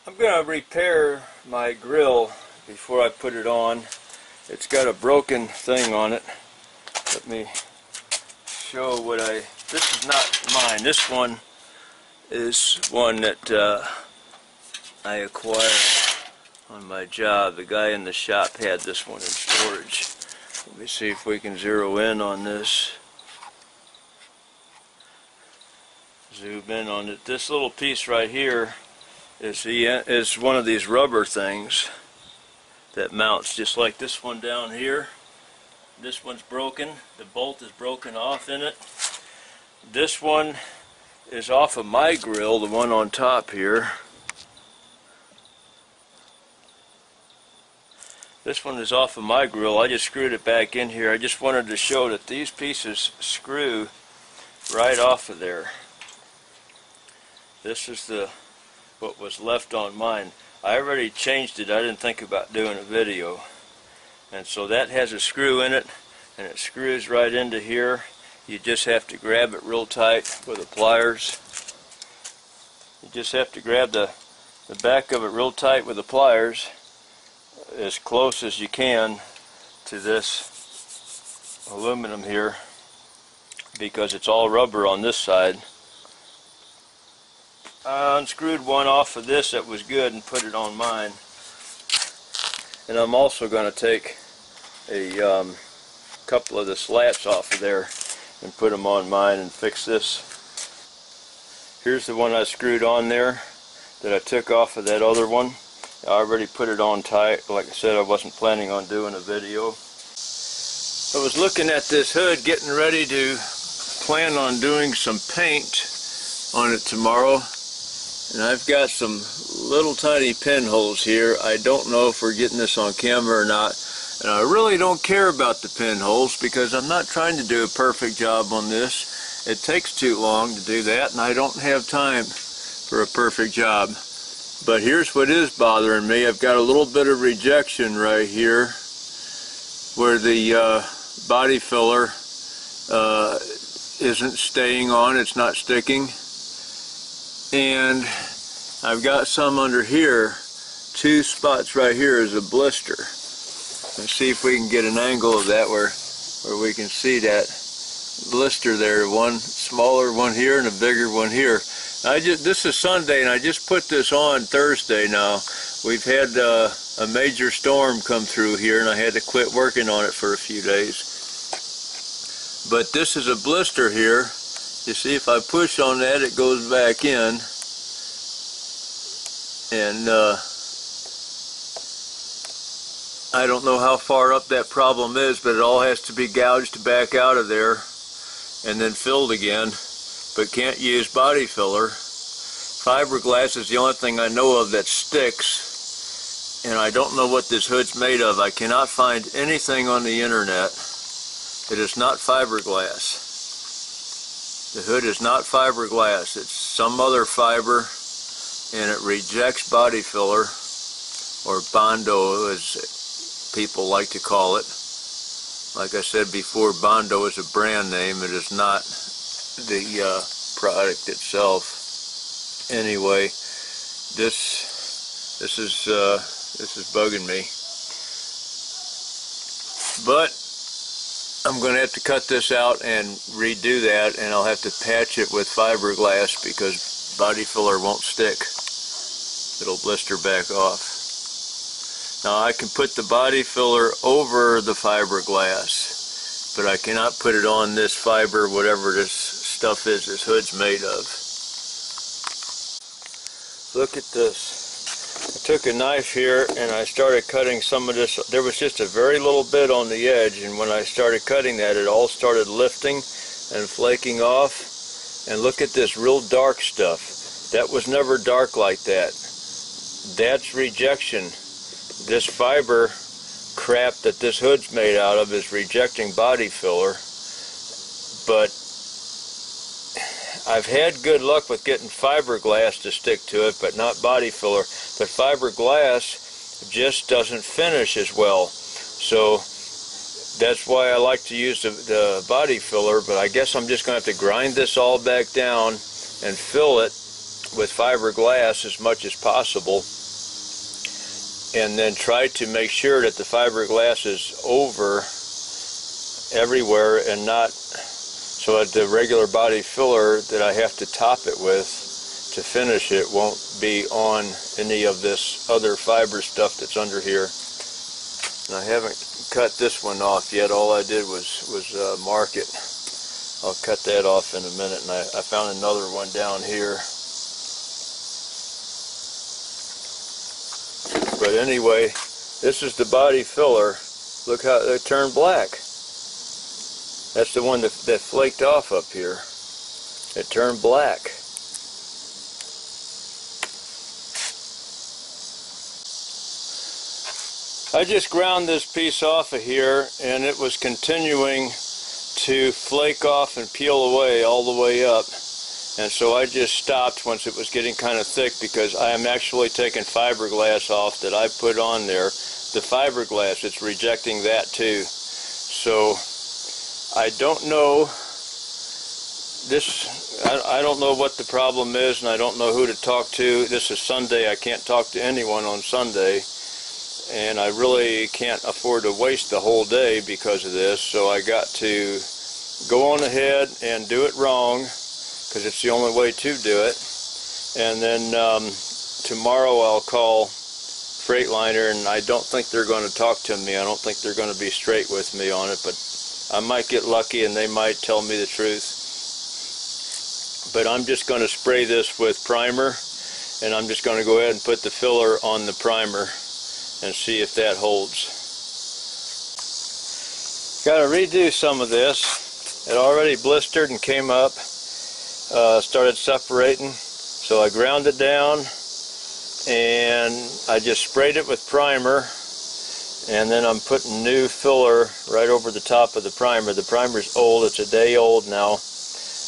I'm going to repair my grill before I put it on. It's got a broken thing on it. Let me show what this is not mine. This one is one that I acquired on my job. The guy in the shop had this one in storage. Let me see if we can zero in on this. Zoom in on it. This little piece right here is one of these rubber things that mounts just like this one down here. This one's broken. The bolt is broken off in it. This one is off of my grill, the one on top here. This one is off of my grill. I just screwed it back in here. I just wanted to show that these pieces screw right off of there. This is what was left on mine. I already changed it. I didn't think about doing a video. And so that has a screw in it, and it screws right into here. You just have to grab it real tight with the pliers. You just have to grab the back of it real tight with the pliers, as close as you can to this aluminum here, because it's all rubber on this side. I unscrewed one off of this that was good and put it on mine. And I'm also going to take a couple of the slats off of there and put them on mine and fix this. Here's the one I screwed on there that I took off of that other one. I already put it on tight. Like I said, I wasn't planning on doing a video. I was looking at this hood, getting ready to plan on doing some paint on it tomorrow. And I've got some little tiny pinholes here. I don't know if we're getting this on camera or not. And I really don't care about the pinholes because I'm not trying to do a perfect job on this. It takes too long to do that, and I don't have time for a perfect job. But here's what is bothering me. I've got a little bit of rejection right here where the body filler isn't staying on. It's not sticking. And I've got some under here. Two spots right here is a blister. Let's see if we can get an angle of that where we can see that blister there. One smaller one here and a bigger one here. This is Sunday and I just put this on Thursday now. We've had a major storm come through here and I had to quit working on it for a few days. But this is a blister here. You see, if I push on that, it goes back in, and I don't know how far up that problem is, but it all has to be gouged back out of there and then filled again, but can't use body filler. Fiberglass is the only thing I know of that sticks, and I don't know what this hood's made of. I cannot find anything on the internet. It is not fiberglass. The hood is not fiberglass, it's some other fiber, and it rejects body filler, or Bondo as people like to call it. Like I said before, Bondo is a brand name, it is not the product itself. Anyway, this is bugging me. But I'm going to have to cut this out and redo that, and I'll have to patch it with fiberglass because body filler won't stick. It'll blister back off. Now I can put the body filler over the fiberglass, but I cannot put it on this fiber, whatever this stuff is this hood's made of. Look at this. I took a knife here and I started cutting some of this. There was just a very little bit on the edge, and when I started cutting that, it all started lifting and flaking off. And look at this real dark stuff. That was never dark like that. That's rejection. This fiber crap that this hood's made out of is rejecting body filler. But I've had good luck with getting fiberglass to stick to it, but not body filler. But fiberglass just doesn't finish as well. So that's why I like to use the body filler, but I guess I'm just going to have to grind this all back down and fill it with fiberglass as much as possible, and then try to make sure that the fiberglass is over everywhere and not so that the regular body filler that I have to top it with to finish it won't be on any of this other fiber stuff that's under here. And I haven't cut this one off yet. All I did was mark it. I'll cut that off in a minute. And I found another one down here. But anyway, this is the body filler. Look how it turned black. That's the one that flaked off up here. It turned black. I just ground this piece off of here, and it was continuing to flake off and peel away all the way up. And so I just stopped once it was getting kind of thick, because I am actually taking fiberglass off that I put on there. The fiberglass, it's rejecting that too. So I don't know I don't know what the problem is, and I don't know who to talk to. This is Sunday. I can't talk to anyone on Sunday, and I really can't afford to waste the whole day because of this. So I got to go on ahead and do it wrong, because it's the only way to do it. And then tomorrow I'll call Freightliner, and I don't think they're going to talk to me. I don't think they're going to be straight with me on it, but I might get lucky and they might tell me the truth. But I'm just going to spray this with primer, and I'm just going to go ahead and put the filler on the primer and see if that holds. Got to redo some of this. It already blistered and came up, started separating, so I ground it down and I just sprayed it with primer, and then I'm putting new filler right over the top of the primer. The primer's old, it's a day old now,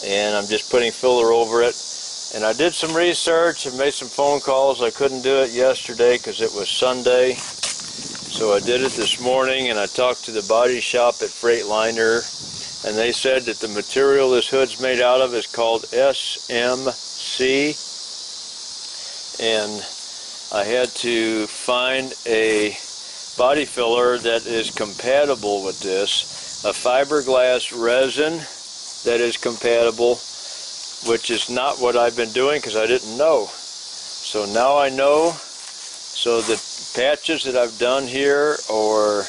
and I'm just putting filler over it. And I did some research and made some phone calls. I couldn't do it yesterday because it was Sunday, so I did it this morning, and I talked to the body shop at Freightliner, and they said that the material this hood's made out of is called SMC, and I had to find a body filler that is compatible with this, a fiberglass resin that is compatible, which is not what I've been doing because I didn't know. So now I know. So the patches that I've done here are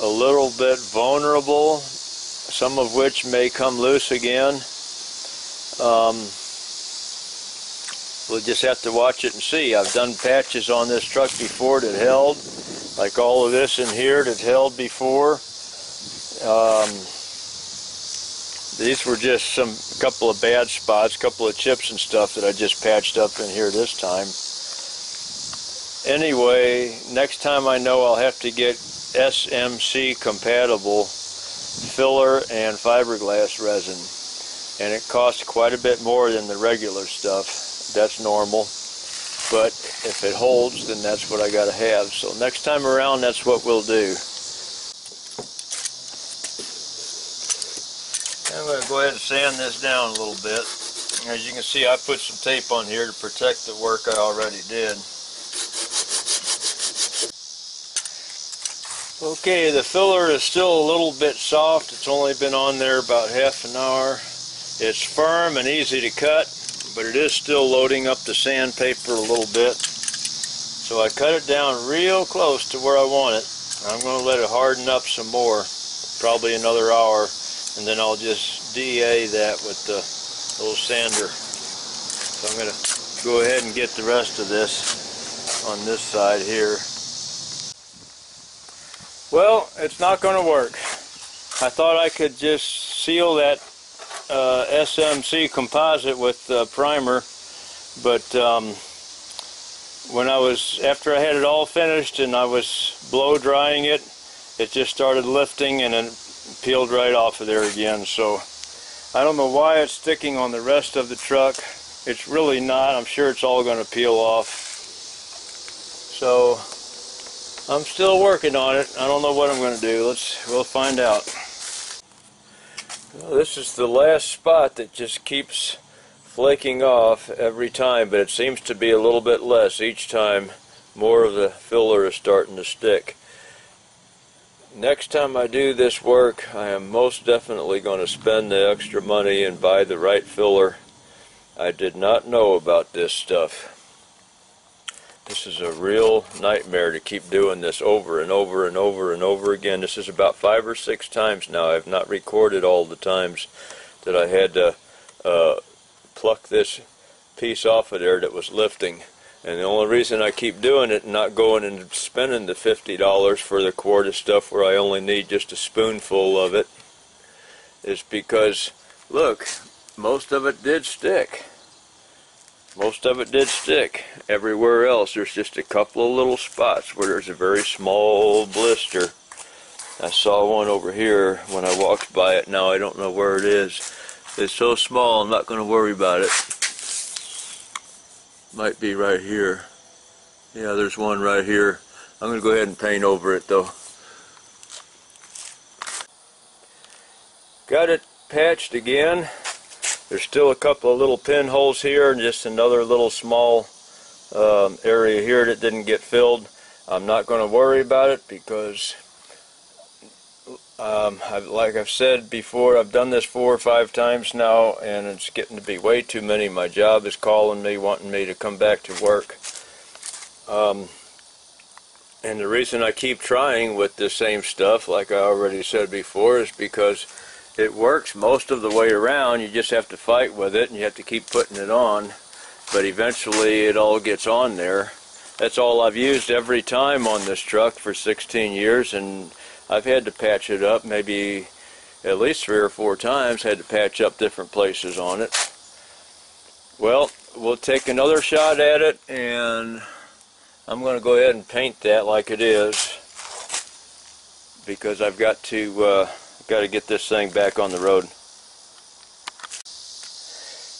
a little bit vulnerable, some of which may come loose again. We'll just have to watch it and see. I've done patches on this truck before that held, like all of this in here that held before. These were just a couple of bad spots, a couple of chips and stuff that I just patched up in here this time. Anyway, next time I know I'll have to get SMC compatible filler and fiberglass resin, and it costs quite a bit more than the regular stuff. That's normal, but if it holds, then that's what I got to have. So next time around, that's what we'll do. I'm going to go ahead and sand this down a little bit. As you can see, I put some tape on here to protect the work I already did. Okay, the filler is still a little bit soft. It's only been on there about half an hour. It's firm and easy to cut, but it is still loading up the sandpaper a little bit. So I cut it down real close to where I want it. I'm going to let it harden up some more, probably another hour, and then I'll just DA that with the little sander. So I'm going to go ahead and get the rest of this on this side here. Well, it's not going to work. I thought I could just seal that SMC composite with primer, but after I had it all finished and I was blow drying it, it just started lifting and then peeled right off of there again. So I don't know why it's sticking on the rest of the truck. It's really not. I'm sure it's all going to peel off. So I'm still working on it. I don't know what I'm going to do. We'll find out. Well, this is the last spot that just keeps flaking off every time, but it seems to be a little bit less each time. More of the filler is starting to stick. Next time I do this work, I am most definitely going to spend the extra money and buy the right filler. I did not know about this stuff. This is a real nightmare to keep doing this over and over and over and over again. This is about 5 or 6 times now. I've not recorded all the times that I had to pluck this piece off of there that was lifting. And the only reason I keep doing it and not going and spending the $50 for the quart of stuff where I only need just a spoonful of it is because, look, most of it did stick. Most of it did stick. Everywhere else there's just a couple of little spots where there's a very small blister. I saw one over here when I walked by it. Now I don't know where it is. It's so small I'm not going to worry about it. Might be right here. Yeah, there's one right here. I'm going to go ahead and paint over it though. Got it patched again. There's still a couple of little pinholes here and just another little small area here that didn't get filled. I'm not going to worry about it because like I've said before, I've done this 4 or 5 times now and it's getting to be way too many. My job is calling me, wanting me to come back to work. And the reason I keep trying with the same stuff, like I already said before, is because it works most of the way around. You just have to fight with it and you have to keep putting it on, but eventually it all gets on there. That's all I've used every time on this truck for 16 years, and I've had to patch it up maybe at least 3 or 4 times, had to patch up different places on it. Well, we'll take another shot at it, and I'm going to go ahead and paint that like it is because I've got to get this thing back on the road.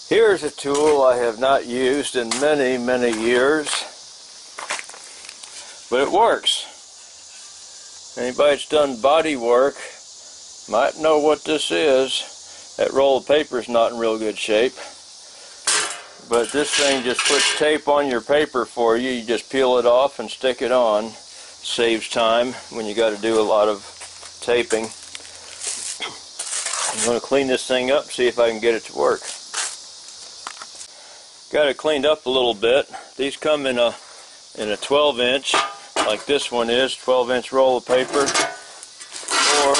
Here's a tool I have not used in many, many years, but it works. Anybody that's done body work might know what this is. That roll of paper is not in real good shape, but this thing just puts tape on your paper for you. You just peel it off and stick it on. Saves time when you got to do a lot of taping. I'm going to clean this thing up, see if I can get it to work. Got it cleaned up a little bit. These come in a 12-inch, like this one is, 12-inch roll of paper, or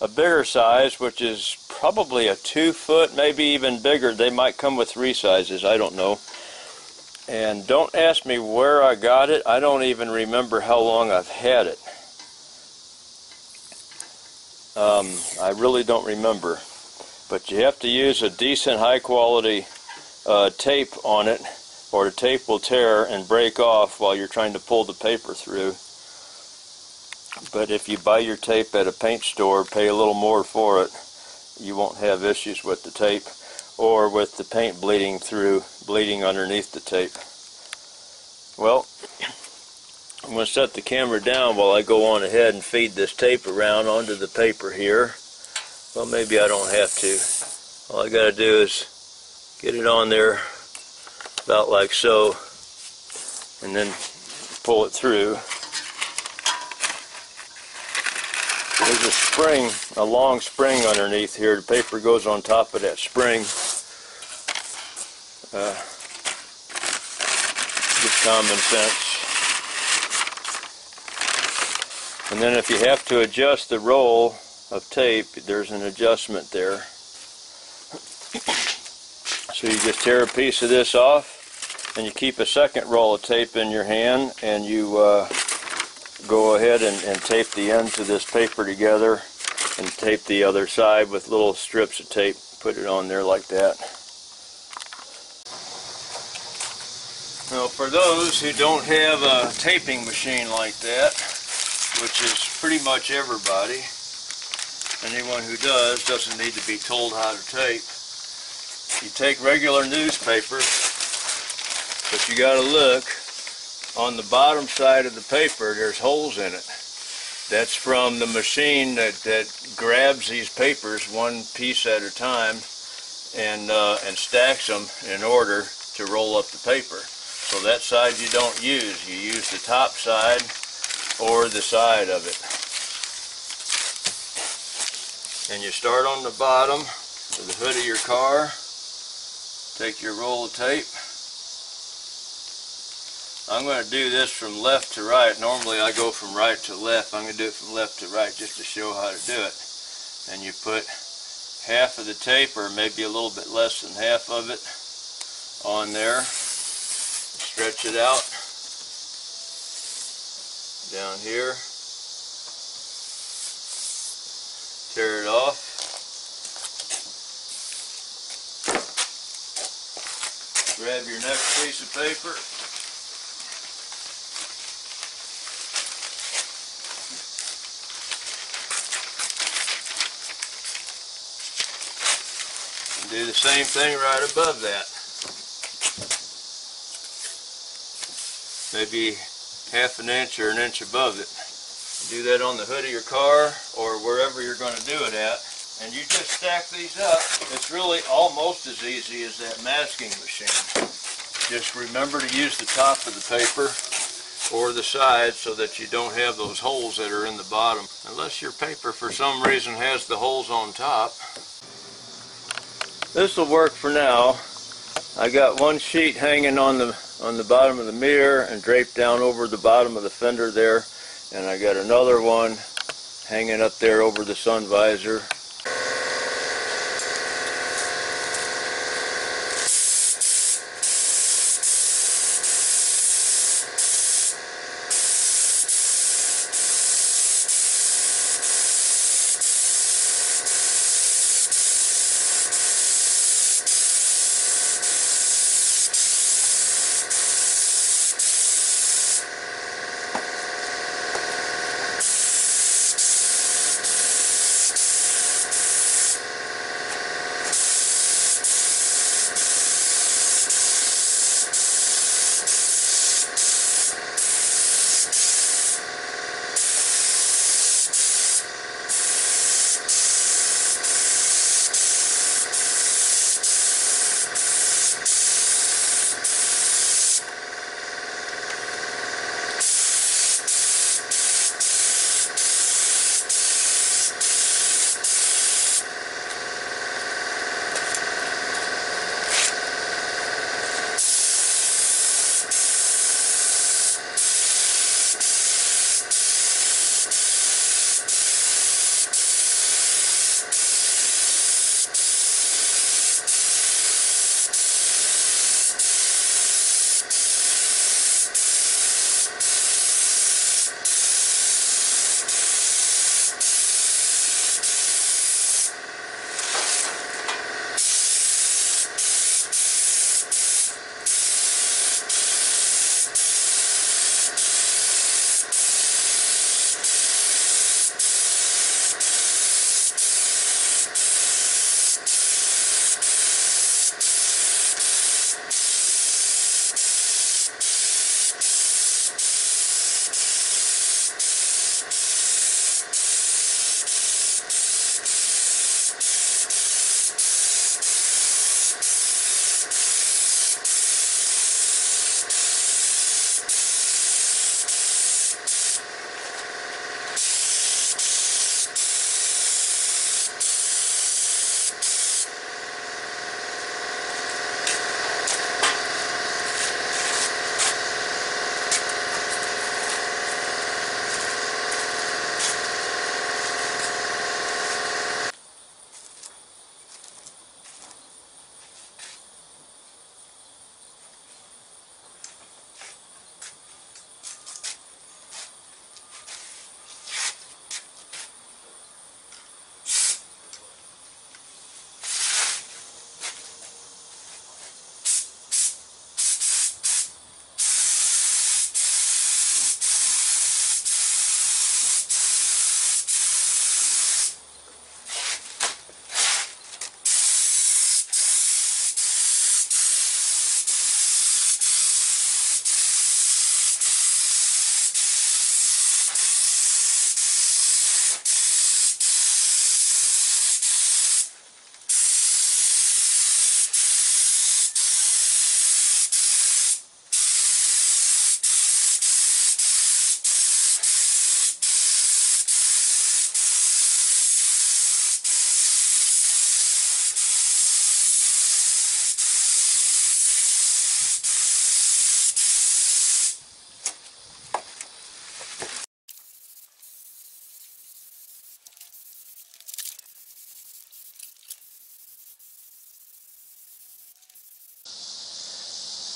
a bigger size, which is probably a 2-foot, maybe even bigger. They might come with 3 sizes, I don't know. And don't ask me where I got it. I don't even remember how long I've had it. I really don't remember. But you have to use a decent high quality tape on it, or the tape will tear and break off while you're trying to pull the paper through. But if you buy your tape at a paint store, pay a little more for it, you won't have issues with the tape or with the paint bleeding underneath the tape. Well, I'm going to set the camera down while I go on ahead and feed this tape around onto the paper here. Well, maybe I don't have to. All I got to do is get it on there about like so, and then pull it through. There's a spring, a long spring underneath here. The paper goes on top of that spring. Just common sense. And then if you have to adjust the roll of tape, there's an adjustment there. So you just tear a piece of this off, and you keep a second roll of tape in your hand, and you go ahead and tape the ends of this paper together, and tape the other side with little strips of tape. Put it on there like that. Now, for those who don't have a taping machine like that, which is pretty much everybody, anyone who does doesn't need to be told how to tape. You take regular newspaper, but you got to look on the bottom side of the paper. There's holes in it. That's from the machine that grabs these papers one piece at a time and stacks them in order to roll up the paper. So that side you don't use. You use the top side or the side of it. And you start on the bottom of the hood of your car. Take your roll of tape. I'm going to do this from left to right. Normally I go from right to left. I'm going to do it from left to right just to show how to do it. And you put half of the tape, or maybe a little bit less than half of it, on there. Stretch it out down here. Tear it off. Grab your next piece of paper. And do the same thing right above that. Maybe half an inch or an inch above it. Do that on the hood of your car or wherever you're going to do it at. And you just stack these up. It's really almost as easy as that masking machine. Just remember to use the top of the paper or the side so that you don't have those holes that are in the bottom. Unless your paper for some reason has the holes on top. This will work for now. I got one sheet hanging on the bottom of the mirror and draped down over the bottom of the fender there, and I got another one hanging up there over the sun visor.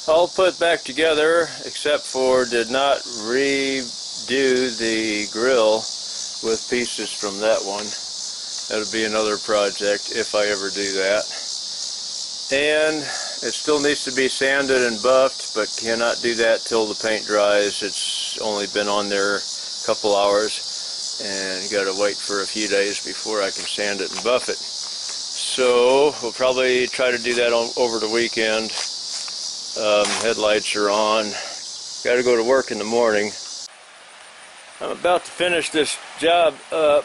all put back together, except for did not redo the grill with pieces from that one. That'll be another project if I ever do that. And it still needs to be sanded and buffed, but cannot do that till the paint dries. It's only been on there a couple hours, and you got to wait for a few days before I can sand it and buff it. So we'll probably try to do that over the weekend. Headlights are on. Got to go to work in the morning. I'm about to finish this job up,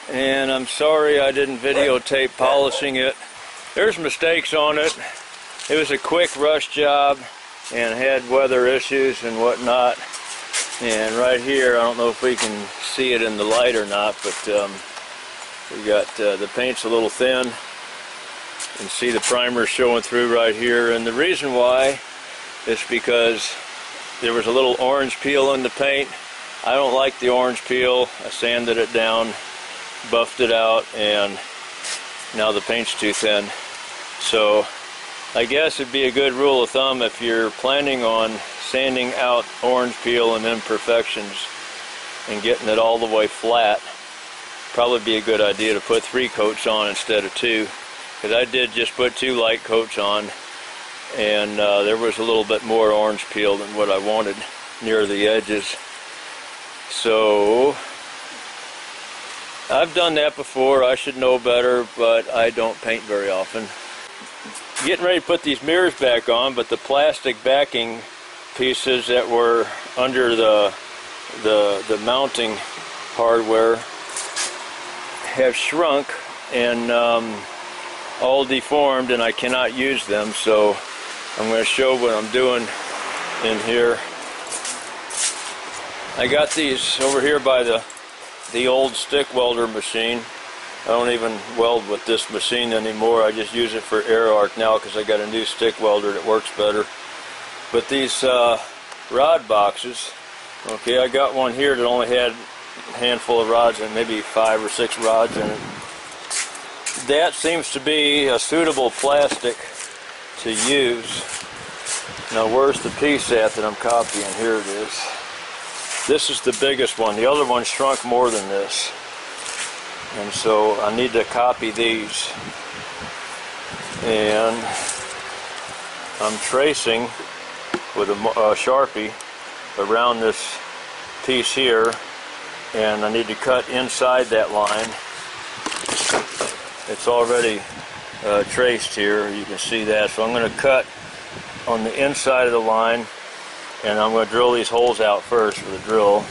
and I'm sorry I didn't videotape polishing it. There's mistakes on it. It was a quick rush job and had weather issues and whatnot. And right here, I don't know if we can see it in the light or not, but we got the paint's a little thin. You can see the primer showing through right here. And the reason why is because there was a little orange peel in the paint. I don't like the orange peel. I sanded it down, buffed it out, and now the paint's too thin. So I guess it'd be a good rule of thumb, if you're planning on sanding out orange peel and imperfections and getting it all the way flat, probably be a good idea to put 3 coats on instead of 2, because I did just put 2 light coats on, and there was a little bit more orange peel than what I wanted near the edges. So I've done that before. I should know better, but I don't paint very often. Getting ready to put these mirrors back on, but the plastic backing pieces that were under the mounting hardware have shrunk and all deformed, and I cannot use them. So I'm going to show what I'm doing in here. I got these over here by the old stick welder machine. I don't even weld with this machine anymore. I just use it for air arc now because I got a new stick welder that works better. But these rod boxes, okay, I got one here that only had a handful of rods and maybe 5 or 6 rods in it. That seems to be a suitable plastic to use. Now where's the piece at that I'm copying? Here it is. This is the biggest one. The other one shrunk more than this. And so I need to copy these. And I'm tracing with a Sharpie around this piece here. And I need to cut inside that line. It's already traced here. You can see that. So I'm going to cut on the inside of the line. And I'm going to drill these holes out first with a drill,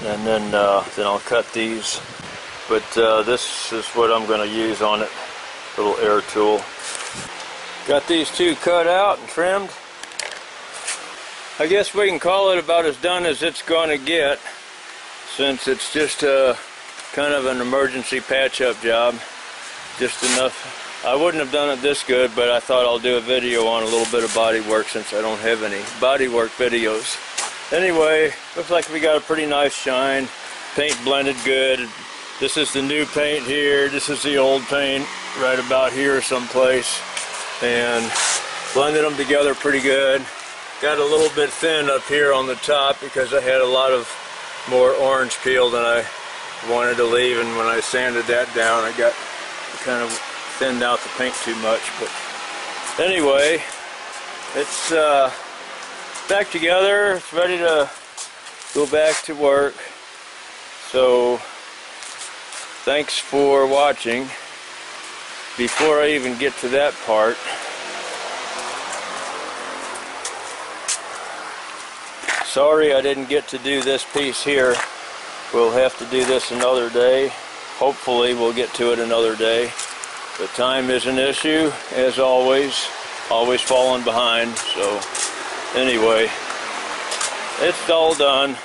and then I'll cut these. But this is what I'm going to use on it, little air tool. Got these 2 cut out and trimmed. I guess we can call it about as done as it's going to get, since it's just kind of an emergency patch-up job. Just enough. I wouldn't have done it this good, but I thought I'll do a video on a little bit of body work since I don't have any body work videos. Anyway, looks like we got a pretty nice shine. Paint blended good. This is the new paint here. This is the old paint right about here someplace. And blended them together pretty good. Got a little bit thin up here on the top because I had a lot of more orange peel than I wanted to leave, and when I sanded that down I got kind of thinned out the paint too much. But anyway, it's back together. It's ready to go back to work. So thanks for watching. Before I even get to that part, sorry I didn't get to do this piece here. We'll have to do this another day. Hopefully we'll get to it another day. But time is an issue, as always falling behind. So anyway, it's all done.